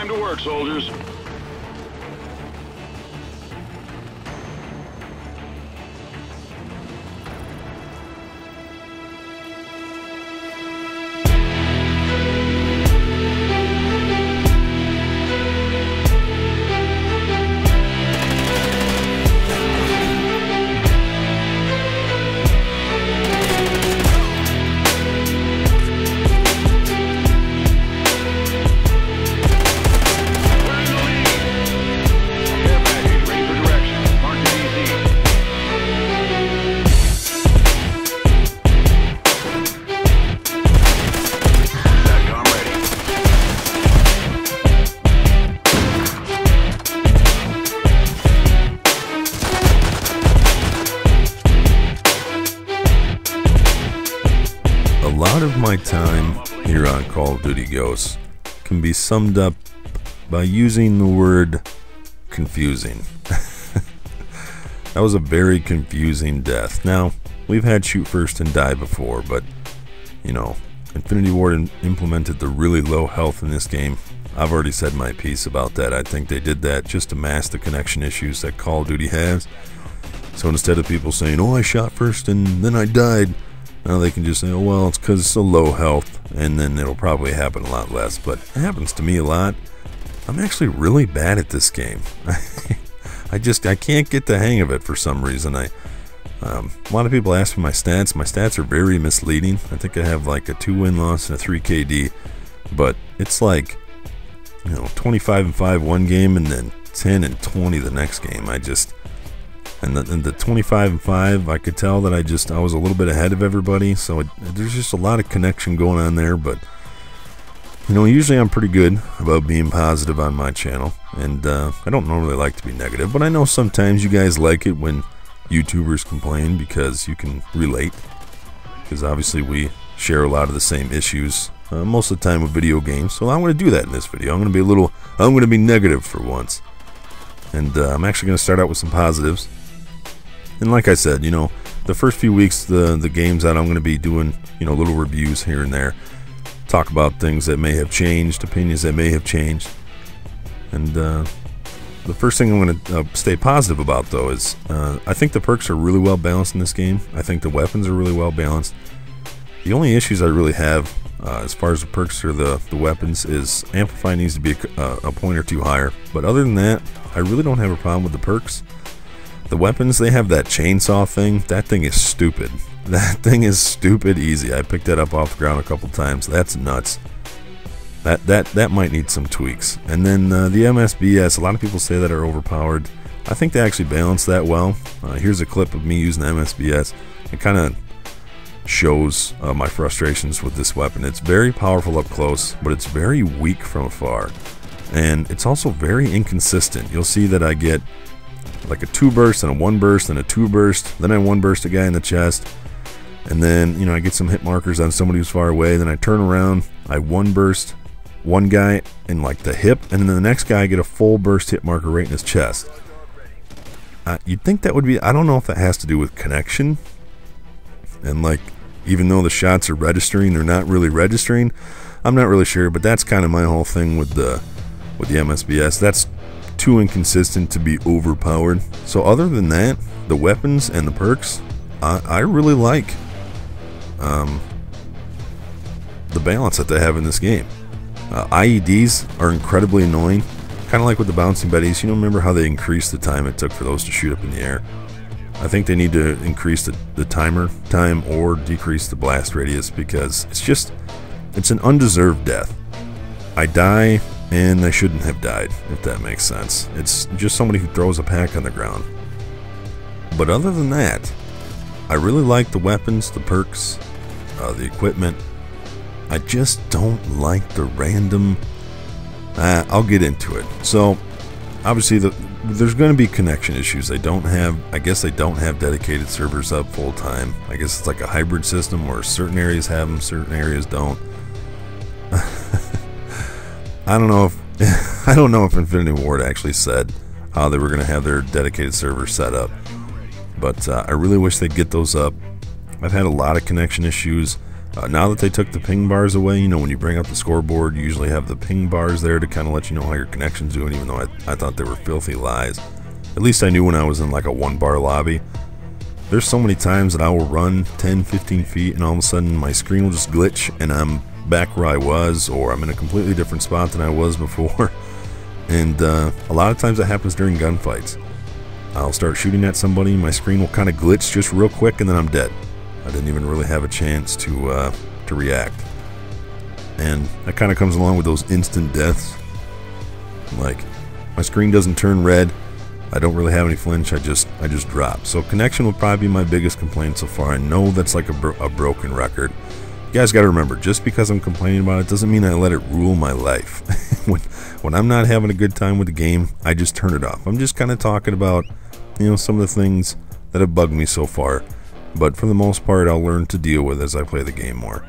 Time to work, soldiers. A lot of my time here on Call of Duty Ghosts can be summed up by using the word confusing. That was a very confusing death. Now, we've had shoot first and die before, but, you know, Infinity Ward implemented the really low health in this game. I've already said my piece about that. I think they did that just to mask the connection issues that Call of Duty has. So instead of people saying, oh, I shot first and then I died, now they can just say, oh, well, it's because it's so low health, and then it'll probably happen a lot less. But it happens to me a lot. I'm actually really bad at this game. I can't get the hang of it for some reason. A lot of people ask me my stats. My stats are very misleading. I think I have like a 2 win-loss and a 3 KD. But it's like, you know, 25-5 one game and then 10-20 the next game. And the 25-5, I could tell that I was a little bit ahead of everybody, so there's just a lot of connection going on there. But, you know, usually I'm pretty good about being positive on my channel, and I don't normally like to be negative, but I know sometimes you guys like it when YouTubers complain because you can relate, because obviously we share a lot of the same issues most of the time with video games. So I'm going to do that in this video. I'm going to be negative for once, and I'm actually going to start out with some positives. And like I said, you know, the first few weeks, the games that I'm going to be doing, you know, little reviews here and there, talk about things that may have changed, opinions that may have changed. And the first thing I'm going to stay positive about, though, is I think the perks are really well balanced in this game. I think the weapons are really well balanced. The only issues I really have as far as the perks or the weapons is Amplify needs to be a point or two higher. But other than that, I really don't have a problem with the perks. The weapons, they have that chainsaw thing. That thing is stupid. That thing is stupid easy. I picked that up off the ground a couple times. That's nuts. That might need some tweaks. And then the MSBS, a lot of people say that are overpowered. I think they actually balance that well. Here's a clip of me using the MSBS. It kind of shows my frustrations with this weapon. It's very powerful up close, but it's very weak from afar. And it's also very inconsistent. You'll see that I get like a 2 burst and a 1 burst and a 2 burst, then I 1 burst a guy in the chest, and then, you know, I get some hit markers on somebody who's far away, then I turn around, I 1 burst one guy in like the hip, and then the next guy I get a full burst hit marker right in his chest. You'd think that would be, I don't know if that has to do with connection, and like, even though the shots are registering, they're not really registering. I'm not really sure, but that's kind of my whole thing with the MSBS. That's too inconsistent to be overpowered. So other than that, the weapons and the perks, I really like the balance that they have in this game. IEDs are incredibly annoying, kind of like with the bouncing betties. You know, remember how they increased the time it took for those to shoot up in the air? I think they need to increase the timer time or decrease the blast radius, because it's an undeserved death. I die and I shouldn't have died, if that makes sense. It's just somebody who throws a pack on the ground. But other than that, I really like the weapons, the perks, the equipment. I just don't like the random... I'll get into it. So, obviously, there's going to be connection issues. I guess they don't have dedicated servers up full time. I guess it's like a hybrid system where certain areas have them, certain areas don't. I don't know if Infinity Ward actually said how they were going to have their dedicated servers set up, but I really wish they'd get those up. I've had a lot of connection issues. Now that they took the ping bars away, you know, when you bring up the scoreboard, you usually have the ping bars there to kind of let you know how your connection's doing, even though I thought they were filthy lies. At least I knew when I was in like a 1-bar lobby. There's so many times that I will run 10, 15 feet and all of a sudden my screen will just glitch and I'm back where I was, or I'm in a completely different spot than I was before. And a lot of times that happens during gunfights. I'll start shooting at somebody, my screen will kind of glitch just real quick, and then I'm dead. I didn't even really have a chance to react. And that kind of comes along with those instant deaths. Like, my screen doesn't turn red, I don't really have any flinch, I just drop. So connection would probably be my biggest complaint so far. I know that's like a broken record. You guys got to remember, just because I'm complaining about it doesn't mean I let it rule my life. When I'm not having a good time with the game, I just turn it off. I'm just kind of talking about, you know, some of the things that have bugged me so far. But for the most part, I'll learn to deal with as I play the game more.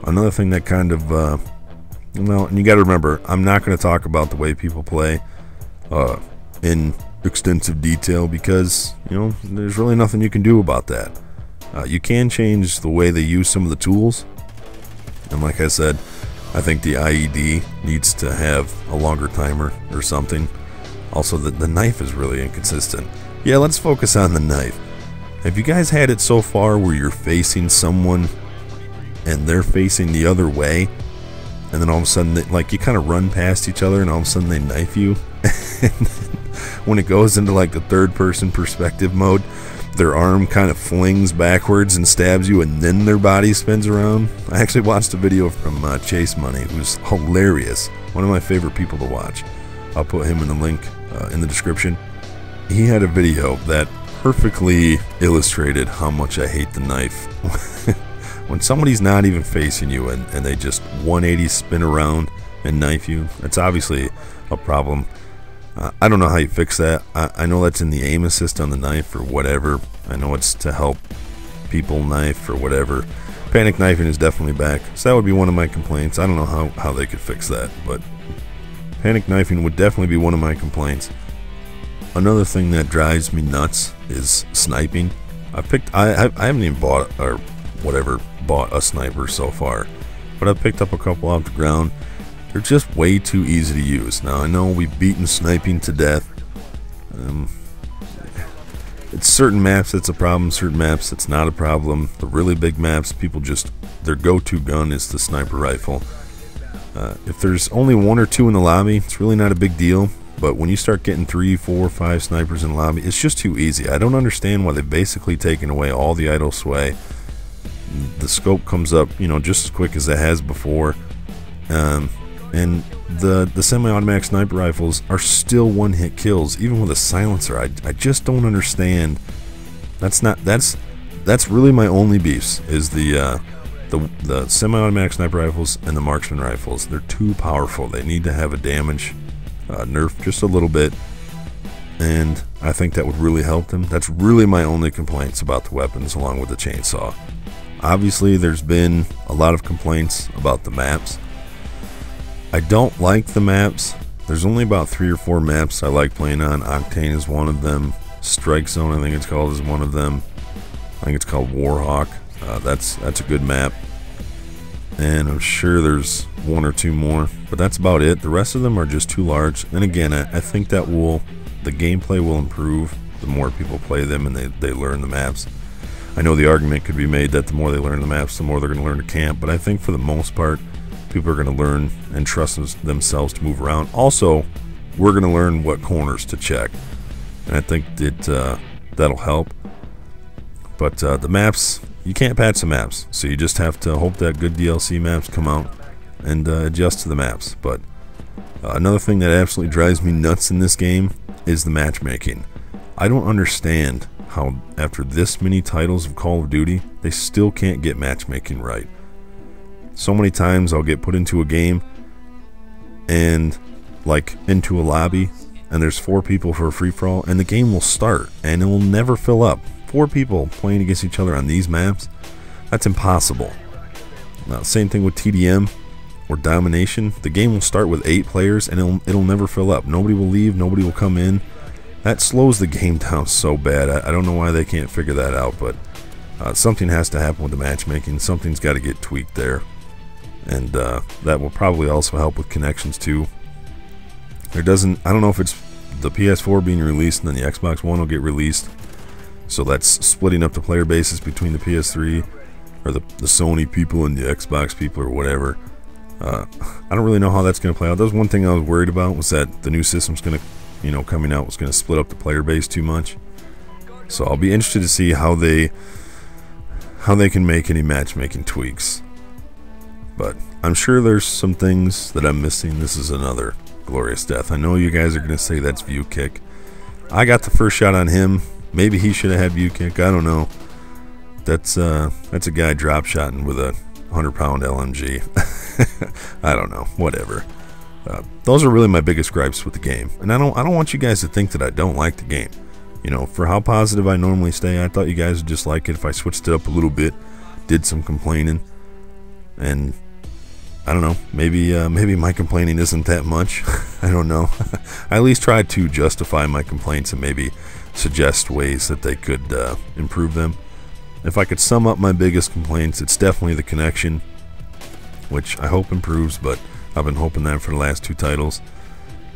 Another thing that kind of, well, and you got to remember, I'm not going to talk about the way people play in extensive detail because, you know, there's really nothing you can do about that. You can change the way they use some of the tools, and like I said, I think the IED needs to have a longer timer or something. Also, the knife is really inconsistent. Yeah, let's focus on the knife. Have you guys had it so far where you're facing someone and they're facing the other way, and then all of a sudden, like, you kind of run past each other and all of a sudden they knife you? And when it goes into like the third-person perspective mode, their arm kind of flings backwards and stabs you, and then their body spins around. I actually watched a video from Chase Money, who's hilarious. One of my favorite people to watch. I'll put him in the link in the description. He had a video that perfectly illustrated how much I hate the knife. When somebody's not even facing you and they just 180 spin around and knife you, that's obviously a problem. I don't know how you fix that. I know that's in the aim assist on the knife or whatever. I know it's to help people knife or whatever. Panic knifing is definitely back, so that would be one of my complaints. I don't know how they could fix that, but panic knifing would definitely be one of my complaints. Another thing that drives me nuts is sniping. I haven't even bought a sniper so far, but I've picked up a couple off the ground. They're just way too easy to use. Now, I know we've beaten sniping to death. It's certain maps it's a problem, certain maps it's not a problem. The really big maps, people just, their go-to gun is the sniper rifle. If there's only 1 or 2 in the lobby, it's really not a big deal. But when you start getting 3, 4, 5 snipers in the lobby, it's just too easy. I don't understand why they've basically taken away all the idle sway. The scope comes up, you know, just as quick as it has before. And the semi-automatic sniper rifles are still one-hit kills, even with a silencer. I just don't understand. That's really my only beefs is the semi-automatic sniper rifles and the marksman rifles. They're too powerful. They need to have a damage nerf just a little bit, and I think that would really help them. That's really my only complaints about the weapons, along with the chainsaw. Obviously, there's been a lot of complaints about the maps. I don't like the maps. There's only about 3 or 4 maps I like playing on. Octane is one of them. Strike Zone, I think it's called, is one of them. I think it's called Warhawk. That's a good map. And I'm sure there's 1 or 2 more, but that's about it. The rest of them are just too large. And again, I think that the gameplay will improve the more people play them and they learn the maps. I know the argument could be made that the more they learn the maps, the more they're going to learn to camp, but I think for the most part, people are going to learn and trust themselves to move around. Also, we're going to learn what corners to check, and I think that'll help. But the maps, you can't patch the maps, so you just have to hope that good DLC maps come out and adjust to the maps. But another thing that absolutely drives me nuts in this game is the matchmaking. I don't understand how after this many titles of Call of Duty, they still can't get matchmaking right. So many times I'll get put into a game and like into a lobby and there's 4 people for a free-for-all and the game will start and it will never fill up. 4 people playing against each other on these maps, that's impossible. Now, same thing with TDM or Domination. The game will start with 8 players and it'll never fill up. Nobody will leave, nobody will come in. That slows the game down so bad. I don't know why they can't figure that out, but Something has to happen with the matchmaking. Something's got to get tweaked there, and that will probably also help with connections too. I don't know if it's the PS4 being released and then the Xbox One will get released, so that's splitting up the player bases between the PS3 or the Sony people and the Xbox people or whatever. I don't really know how that's going to play out. That was one thing I was worried about, was that the new system's going to, you know, coming out was going to split up the player base too much. So I'll be interested to see how they can make any matchmaking tweaks. But I'm sure there's some things that I'm missing. This is another glorious death. I know you guys are going to say that's view kick. I got the first shot on him. Maybe he should have had view kick. I don't know. That's a guy drop shotting with a 100-pound LMG. I don't know. Whatever. Those are really my biggest gripes with the game. And I don't want you guys to think that I don't like the game. You know, for how positive I normally stay, I thought you guys would just like it if I switched it up a little bit, did some complaining, and I don't know, maybe my complaining isn't that much. I don't know. I at least tried to justify my complaints and maybe suggest ways that they could improve them. If I could sum up my biggest complaints, it's definitely the connection, which I hope improves, but I've been hoping that for the last 2 titles.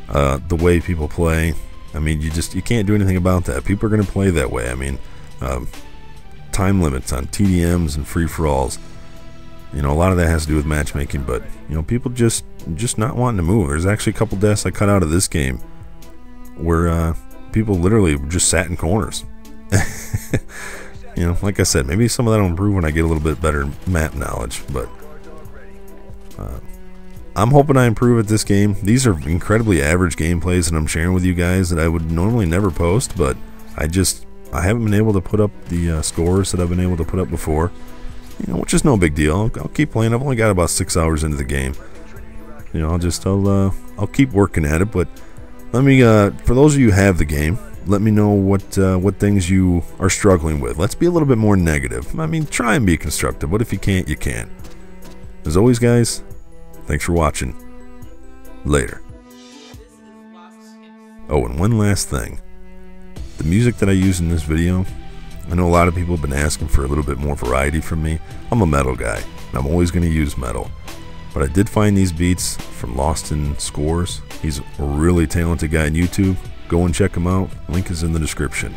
The way people play, I mean, you can't do anything about that. People are going to play that way. I mean, time limits on TDMs and free-for-alls. You know, a lot of that has to do with matchmaking, but, you know, people just not wanting to move. There's actually a couple deaths I cut out of this game where people literally just sat in corners. You know, like I said, maybe some of that will improve when I get a little bit better map knowledge, but I'm hoping I improve at this game. These are incredibly average gameplays that I'm sharing with you guys that I would normally never post, but I haven't been able to put up the scores that I've been able to put up before. You know, which is no big deal. I'll keep playing. I've only got about 6 hours into the game. You know, I'll keep working at it. But let me, for those of you who have the game, let me know what things you are struggling with. Let's be a little bit more negative. I mean, try and be constructive. But if you can't, you can't. As always, guys, thanks for watching. Later. Oh, and one last thing. The music that I use in this video, I know a lot of people have been asking for a little bit more variety from me. I'm a metal guy, and I'm always going to use metal. But I did find these beats from Lost in Scores. He's a really talented guy on YouTube. Go and check him out. Link is in the description.